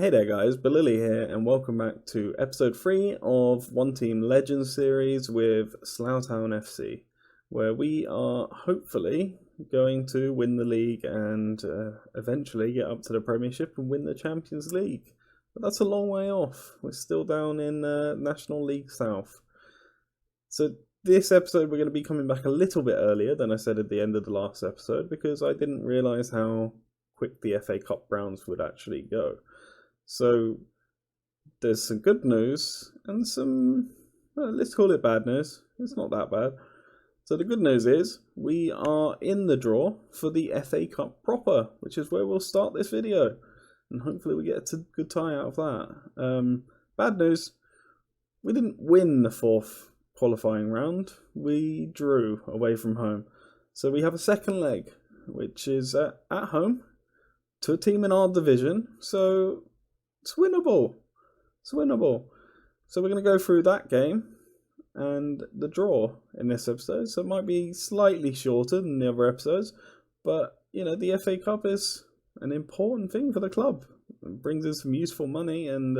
Hey there guys, Balilly here and welcome back to episode 3 of One Team Legends series with Slough Town FC, where we are hopefully going to win the league and eventually get up to the Premiership and win the Champions League. But that's a long way off. We're still down in National League South. So this episode we're going to be coming back a little bit earlier than I said at the end of the last episode because I didn't realise how quick the FA Cup rounds would actually go. So there's some good news and some, let's call it bad news. It's not that bad. So the good news is we are in the draw for the FA Cup proper, which is where we'll start this video. And hopefully we get a good tie out of that. Bad news, we didn't win the fourth qualifying round. We drew away from home. So we have a second leg, which is at home to a team in our division. So it's winnable. It's winnable. So we're going to go through that game and the draw in this episode. So it might be slightly shorter than the other episodes. But, you know, the FA Cup is an important thing for the club. It brings in some useful money and,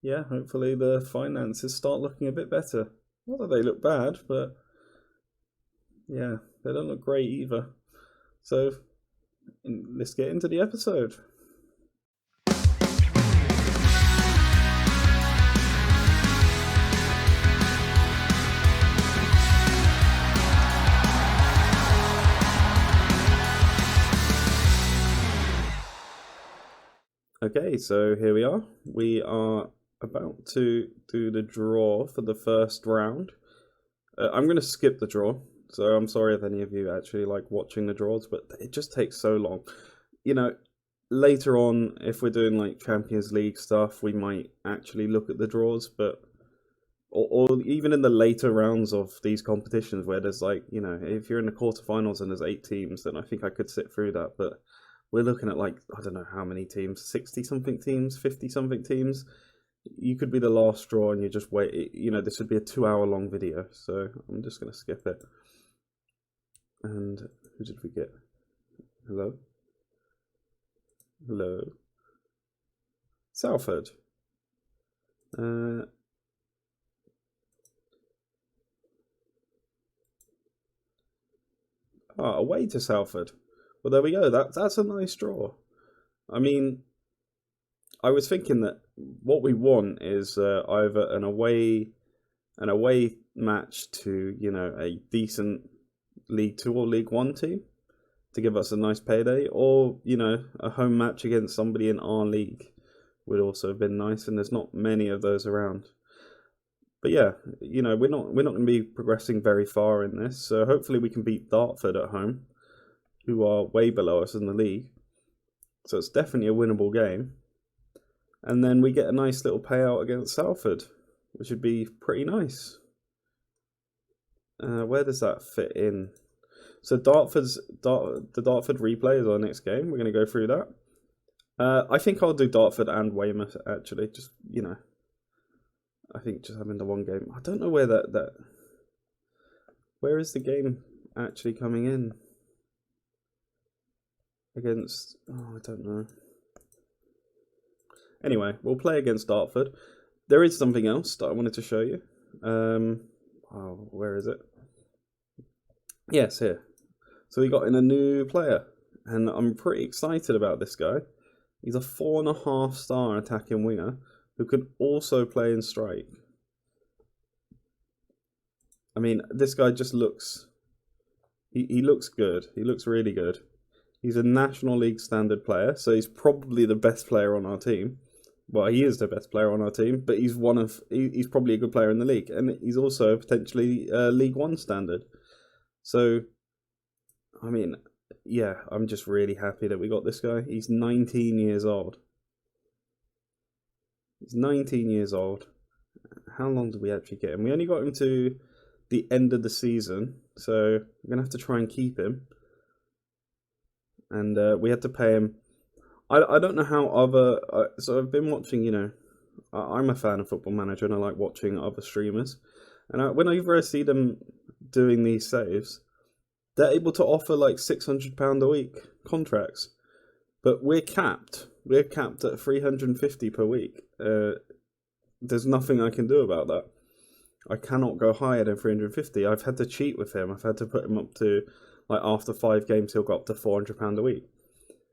yeah, hopefully the finances start looking a bit better. Not that they look bad, but, yeah, they don't look great either. So let's get into the episode. Okay, so here we are. We are about to do the draw for the first round. I'm going to skip the draw, so I'm sorry if any of you actually like watching the draws, but it just takes so long. You know, later on, if we're doing like Champions League stuff, we might actually look at the draws, but or even in the later rounds of these competitions where there's like, you know, if you're in the quarterfinals and there's 8 teams, then I think I could sit through that, but we're looking at like, I don't know how many teams, 60-something teams, 50-something teams. You could be the last straw and you just wait. You know, this would be a 2-hour long video, so I'm just going to skip it. And who did we get? Hello? Hello? Salford. Away to Salford. Well, there we go. That's a nice draw. I mean, I was thinking that what we want is either an away match to, you know, a decent League 2 or League 1 team to give us a nice payday, or, you know, a home match against somebody in our league would also have been nice, and there's not many of those around. But yeah, you know, we're not going to be progressing very far in this, so hopefully we can beat Dartford at home, who are way below us in the league. So it's definitely a winnable game. And then we get a nice little payout against Salford, which would be pretty nice. Where does that fit in? So the Dartford replay is our next game. We're going to go through that. I think I'll do Dartford and Weymouth, actually. Just, you know, I think just having the one game. I don't know where where is the game actually coming in? Against, I don't know. Anyway, we'll play against Dartford. There is something else that I wanted to show you. Where is it? Yes, here. So we got in a new player, and I'm pretty excited about this guy. He's a 4.5-star attacking winger who can also play in strike. I mean, this guy just looks... He looks good. He looks really good. He's a National League standard player, so he's probably the best player on our team. Well, he is the best player on our team, but he's he's probably a good player in the league, and he's also potentially League 1 standard. So, I mean, yeah, I'm just really happy that we got this guy. He's 19 years old. He's 19 years old. How long did we actually get him? We only got him to the end of the season, so we're going to have to try and keep him. And we had to pay him. I don't know how other... so I've been watching, you know... I'm a fan of Football Manager and I like watching other streamers. And whenever I see them doing these saves, they're able to offer like £600 a week contracts. But we're capped. We're capped at 350 per week. There's nothing I can do about that. I cannot go higher than 350. I've had to cheat with him. I've had to put him up to, like, after 5 games, he'll go up to £400 a week.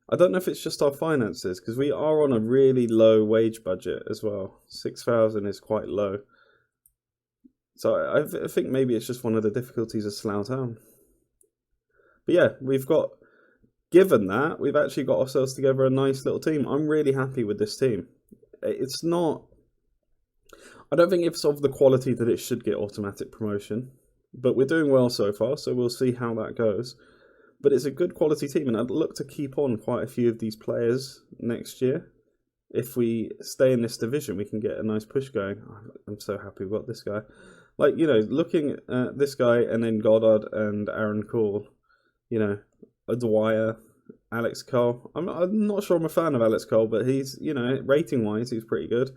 I don't know if it's just our finances, because we are on a really low wage budget as well. 6,000 is quite low. So I think maybe it's just one of the difficulties of Slough Town. But yeah, given that, we've actually got ourselves together a nice little team. I'm really happy with this team. It's not... I don't think it's of the quality that it should get automatic promotion, but we're doing well so far, so we'll see how that goes. But it's a good quality team, and I'd look to keep on quite a few of these players next year. If we stay in this division, we can get a nice push going. I'm so happy we've got this guy. Like, you know, looking at this guy and then Goddard and Aaron Cole, you know, Dwyer, Alex Cole. I'm not sure I'm a fan of Alex Cole, but he's, you know, rating-wise, he's pretty good.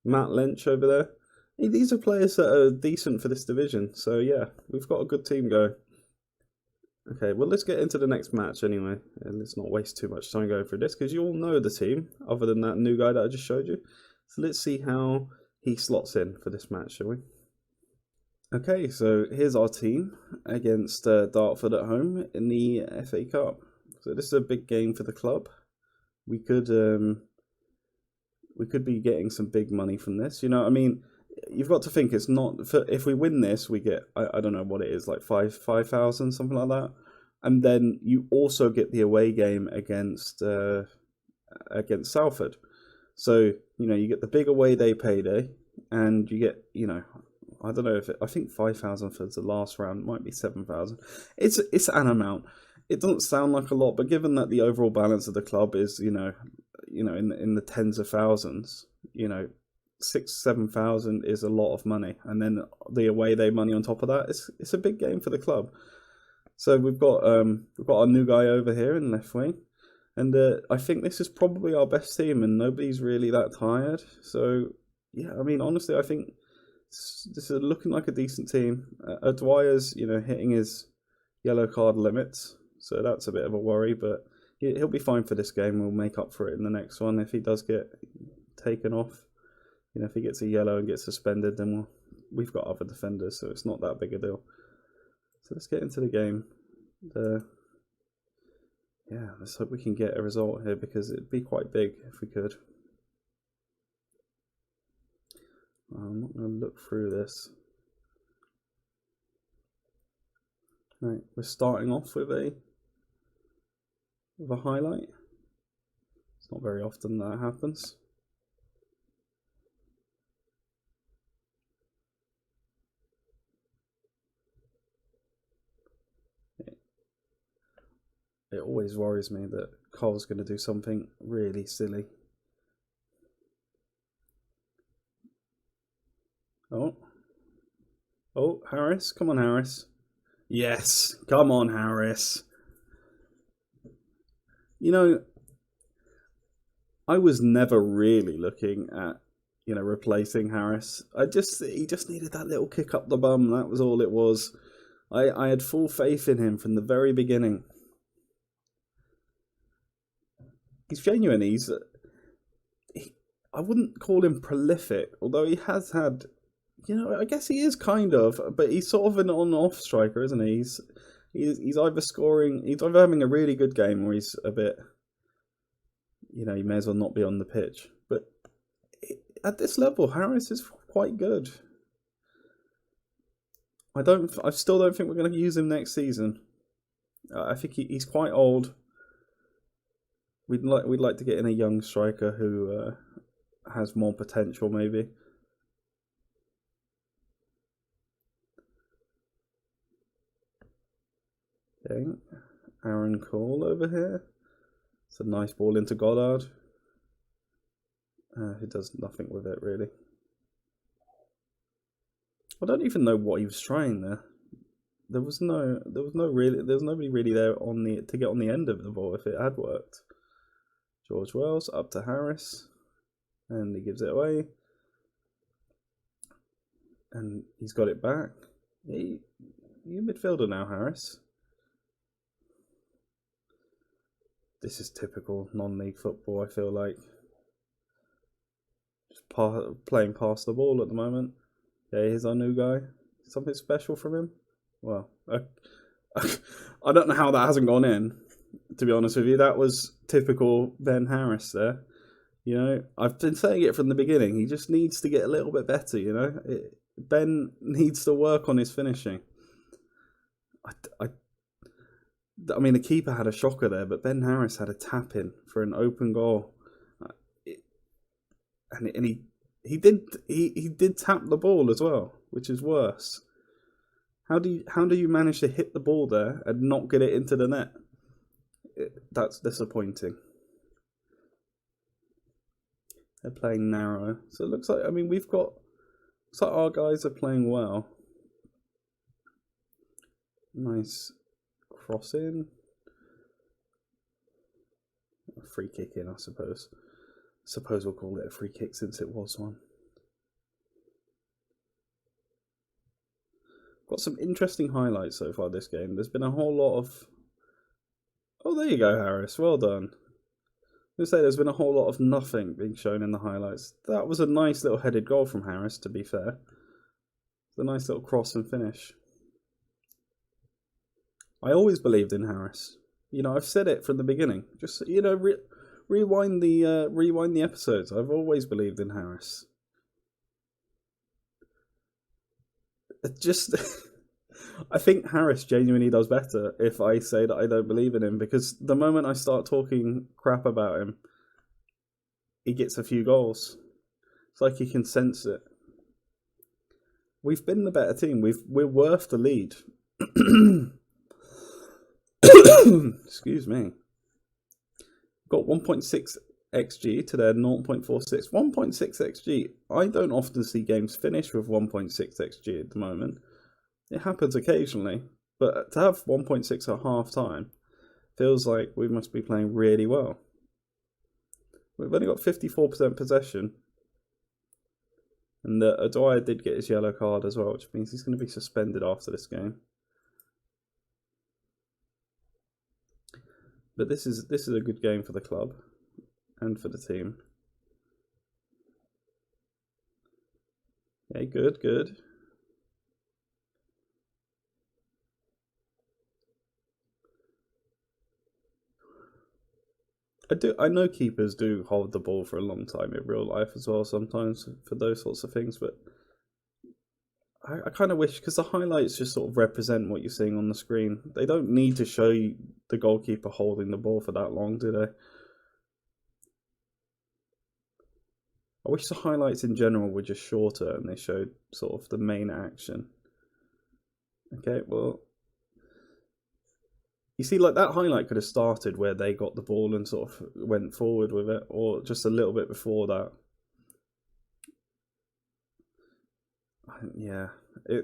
Matt Lynch over there. These are players that are decent for this division. So, yeah, we've got a good team going. Okay, well, let's get into the next match anyway. And let's not waste too much time going through this, because you all know the team, other than that new guy that I just showed you. So let's see how he slots in for this match, shall we? Okay, so here's our team against Dartford at home in the FA Cup. So this is a big game for the club. We could be getting some big money from this. You know, I mean, you've got to think it's not... if we win this, we get, I don't know what it is, like 5,000, something like that. And then you also get the away game against Salford. So, you know, you get the big away day payday, and you get, you know... I don't know I think 5,000 for the last round, might be 7,000. It's an amount. It doesn't sound like a lot, but given that the overall balance of the club is, you know, in the tens of thousands, you know, 6,000-7,000 is a lot of money, and then the away day money on top of that, it's a big game for the club. So we've got our new guy over here in left wing, and I think this is probably our best team, and nobody's really that tired. So yeah, I mean, honestly, I think this is looking like a decent team. Dwyer's, you know, hitting his yellow card limits, so that's a bit of a worry, but he'll be fine for this game. We'll make up for it in the next one if he does get taken off. You know, if he gets a yellow and gets suspended, then we've got other defenders, so it's not that big a deal. So let's get into the game. Yeah, let's hope we can get a result here, because it'd be quite big if we could. I'm not going to look through this. Right, we're starting off with a highlight. It's not very often that happens. It always worries me that Cole's going to do something really silly. Oh, Harris. Come on, Harris. Yes, come on, Harris. You know, I was never really looking at, you know, replacing Harris. He just needed that little kick up the bum. That was all it was. I had full faith in him from the very beginning. He's genuine. I wouldn't call him prolific, although he has had... You know, I guess he is kind of, but he's sort of an on-off striker, isn't he? He's either having a really good game, or he's a bit, you know, he may as well not be on the pitch. But at this level, Harris is quite good. I still don't think we're going to use him next season. I think he's quite old. We'd like to get in a young striker who has more potential, maybe. Okay, Aaron Cole over here. It's a nice ball into Goddard. He does nothing with it, really. I don't even know what he was trying there. There was nobody really there to get on the end of the ball if it had worked. George Wells up to Harris, and he gives it away. And he's got it back. You're midfielder now, Harris. This is typical non-league football, I feel like. Just playing past the ball at the moment. Yeah, here's our new guy. Something special from him? Well, I don't know how that hasn't gone in, to be honest with you. That was typical Ben Harris there. You know, I've been saying it from the beginning. He just needs to get a little bit better, you know. Ben needs to work on his finishing. I mean, the keeper had a shocker there, but Ben Harris had a tap in for an open goal, and he did tap the ball as well, which is worse. How do you manage to hit the ball there and not get it into the net? That's disappointing. They're playing narrow, so it looks like, I mean, looks like our guys are playing well. Nice cross in. A free kick in, I suppose. Suppose we'll call it a free kick since it was one. Got some interesting highlights so far this game. There's been a whole lot of... Oh, there you go, Harris. Well done. I was going to say, there's been a whole lot of nothing being shown in the highlights. That was a nice little headed goal from Harris, to be fair. It's a nice little cross and finish. I always believed in Harris. You know, I've said it from the beginning. Just, you know, rewind the episodes. I've always believed in Harris. Just, I think Harris genuinely does better if I say that I don't believe in him, because the moment I start talking crap about him, he gets a few goals. It's like he can sense it. We've been the better team. We're worth the lead. Excuse me. Got 1.6 XG to their 0.46. 1.6 XG. I don't often see games finish with 1.6 XG at the moment. It happens occasionally, but to have 1.6 at half time feels like we must be playing really well. We've only got 54% possession, and Dwyer did get his yellow card as well, which means he's going to be suspended after this game. But this is a good game for the club and for the team. Okay, good. I know keepers do hold the ball for a long time in real life as well sometimes for those sorts of things, but I kind of wish, because the highlights just sort of represent what you're seeing on the screen. They don't need to show you the goalkeeper holding the ball for that long, do they? I wish the highlights in general were just shorter and they showed sort of the main action. Okay, well, you see, like, that highlight could have started where they got the ball and sort of went forward with it, or just a little bit before that. Yeah,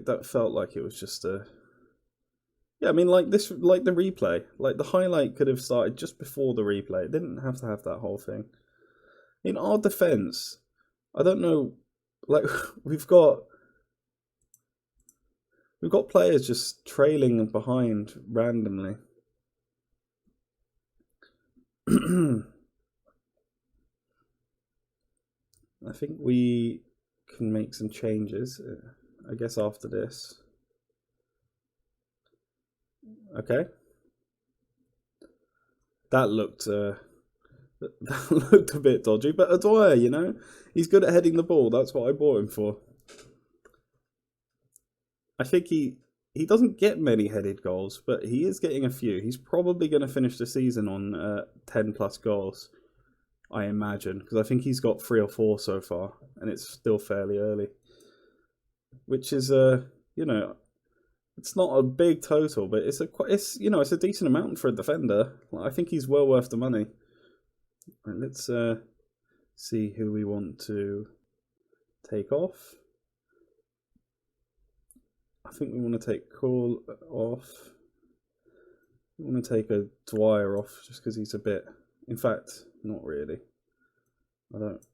that felt like it was just a... Yeah, I mean, like the replay. Like, the highlight could have started just before the replay. It didn't have to have that whole thing. In our defence, I don't know, like, we've got players just trailing behind randomly. I think we can make some changes, I guess, after this. Okay. That looked a bit dodgy, but Dwyer, you know, he's good at heading the ball. That's what I bought him for. I think he doesn't get many headed goals, but he is getting a few. He's probably going to finish the season on 10 plus goals, I imagine, because I think he's got 3 or 4 so far, and it's still fairly early. Which is, you know, it's not a big total, but it's a decent amount for a defender. I think he's well worth the money. Right, let's see who we want to take off. I think we want to take Cole off. We want to take a Dwyer off just because he's a bit... In fact, not really. I don't...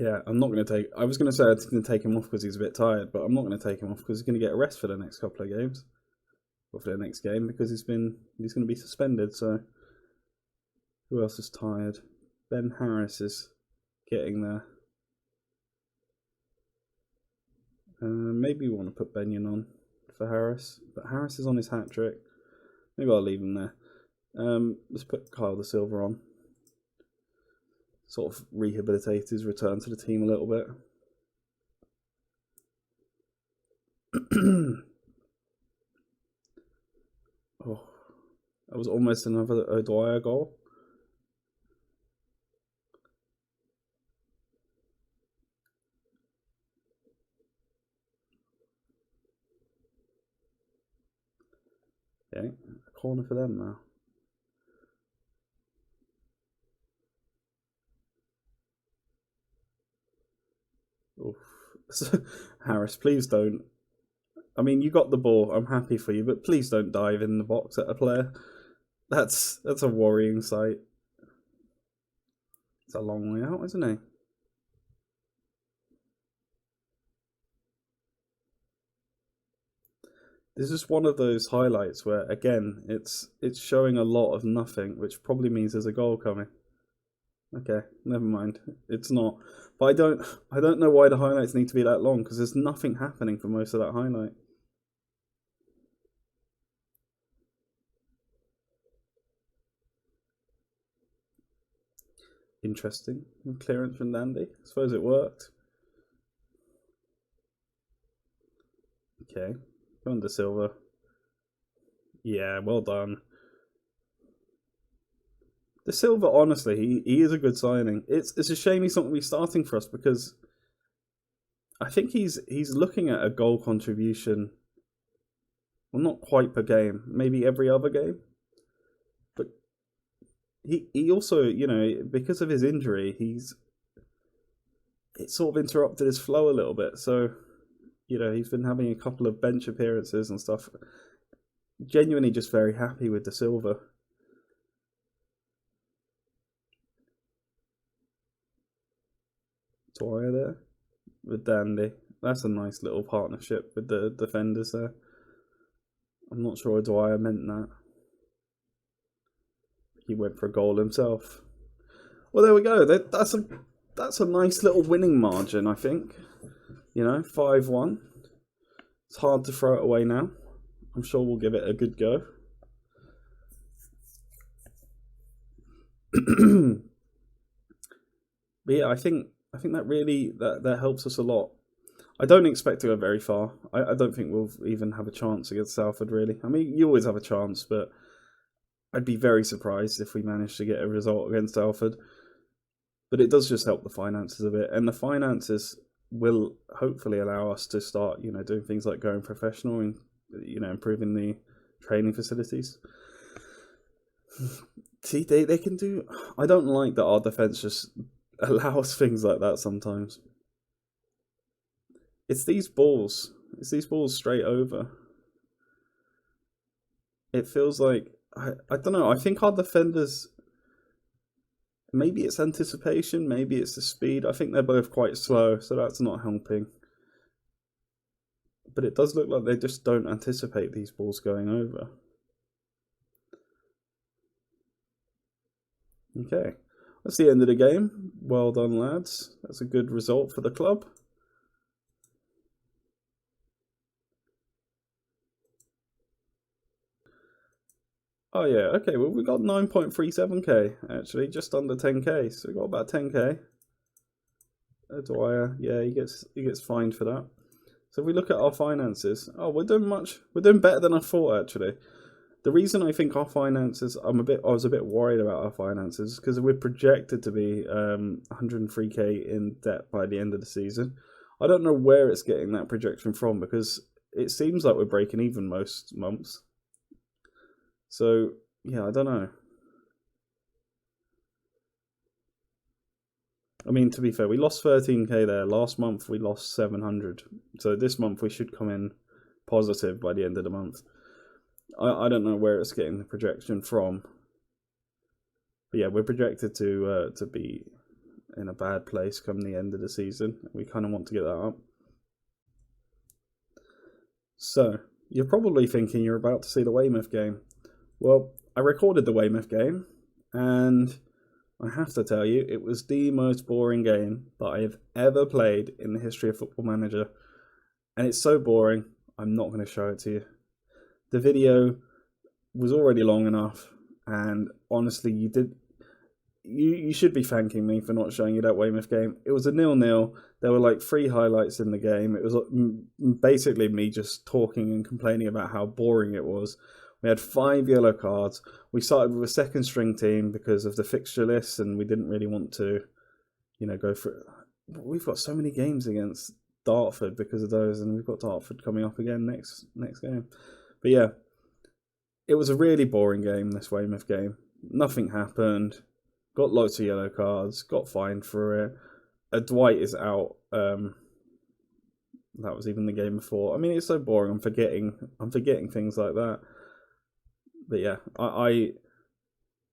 Yeah, I'm not going to take... I was going to say I was going to take him off because he's a bit tired, but I'm not going to take him off because he's going to get a rest for the next couple of games. for the next game because he's going to be suspended. So who else is tired? Ben Harris is getting there. Maybe we want to put Benyon on for Harris, but Harris is on his hat trick. Maybe I'll leave him there. Let's put Kyle Da Silva on. Sort of rehabilitate his return to the team a little bit. Oh, that was almost another O'Dwyer goal. Okay, a corner for them now. Oof. Harris, please don't. I mean, you got the ball. I'm happy for you, but please don't dive in the box at a player. That's a worrying sight. It's a long way out, isn't it? This is one of those highlights where, again, it's showing a lot of nothing, which probably means there's a goal coming. Okay, never mind. It's not. But I don't know why the highlights need to be that long, because there's nothing happening for most of that highlight. Interesting. Clearance from Dandy. I suppose it worked. Okay. Go on, Da Silva. Yeah, well done. Da Silva, honestly, he is a good signing. It's a shame he's not going to be starting for us because I think he's looking at a goal contribution. Well, not quite per game, maybe every other game. But he also, you know, because of his injury, it sort of interrupted his flow a little bit. So, you know, he's been having a couple of bench appearances and stuff. Genuinely just very happy with Da Silva. Dwyer there with Dandy. That's a nice little partnership with the defenders there. I'm not sure Dwyer meant that. He went for a goal himself. Well, there we go. That's a nice little winning margin, I think. You know, 5-1. It's hard to throw it away now. I'm sure we'll give it a good go. But yeah, I think that really that helps us a lot. I don't expect to go very far. I don't think we'll even have a chance against Salford, really. I mean, you always have a chance, but I'd be very surprised if we managed to get a result against Salford. But it does just help the finances a bit, and the finances will hopefully allow us to start, you know, doing things like going professional and, you know, improving the training facilities. See, they can do. I don't like that our defence just allows things like that sometimes. It's these balls straight over. It feels like I don't know. I think our defenders. Maybe it's anticipation, maybe it's the speed. I think they're both quite slow, so that's not helping. But it does look like they just don't anticipate these balls going over. Okay, that's the end of the game. Well done, lads. That's a good result for the club. Oh yeah, okay, well we got 9.37k actually, just under 10k, so we got about 10k. Dwyer, yeah, he gets fined for that. So if we look at our finances, oh, we're doing better than I thought actually. The reason I think our finances, I was a bit worried about our finances because we're projected to be 103k in debt by the end of the season. I don't know where it's getting that projection from because it seems like we're breaking even most months. So, yeah, I don't know. I mean, to be fair, we lost 13k there. Last month, we lost 700. So this month, we should come in positive by the end of the month. I don't know where it's getting the projection from. But yeah, we're projected to be in a bad place come the end of the season. We kind of want to get that up. So, You're probably thinking you're about to see the Weymouth game. Well, I recorded the Weymouth game, and I have to tell you, it was the most boring game that I have ever played in the history of Football Manager. And it's so boring, I'm not going to show it to you. The video was already long enough, and honestly, you should be thanking me for not showing you that Weymouth game. It was a 0-0. There were like 3 highlights in the game. It was basically me just talking and complaining about how boring it was. We had 5 yellow cards. We started with a second string team because of the fixture list, and we didn't really want to, go for it. We've got so many games against Dartford because of those, and we've got Dartford coming up again next game. But yeah, it was a really boring game, this Weymouth game. Nothing happened. Got lots of yellow cards. Got fined for it. Dwight is out. That was even the game before. I mean, it's so boring. I'm forgetting things like that. But yeah,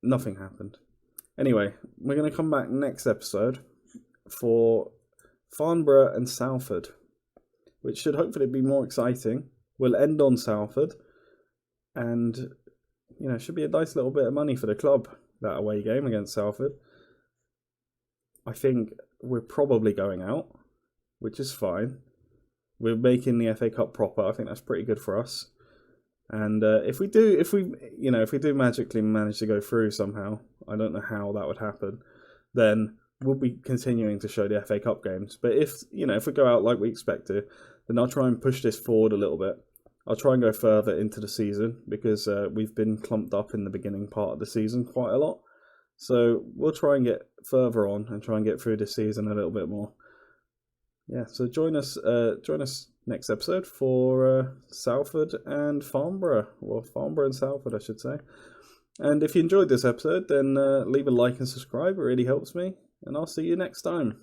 nothing happened. Anyway, we're going to come back next episode for Farnborough and Salford, which should hopefully be more exciting. We'll end on Salford, and it should be a nice little bit of money for the club, that away game against Salford. I think we're probably going out, which is fine. We're making the FA Cup proper. I think that's pretty good for us. And if we do magically manage to go through somehow, I don't know how that would happen, then we'll be continuing to show the FA Cup games. But if we go out like we expect to, then I'll try and push this forward a little bit. I'll try and go further into the season because we've been clumped up in the beginning part of the season quite a lot. So we'll try and get further on and try and get through this season a little bit more. Yeah, so join us next episode for Salford and Farnborough. Well, Farnborough and Salford, I should say. And if you enjoyed this episode, then leave a like and subscribe. It really helps me. And I'll see you next time.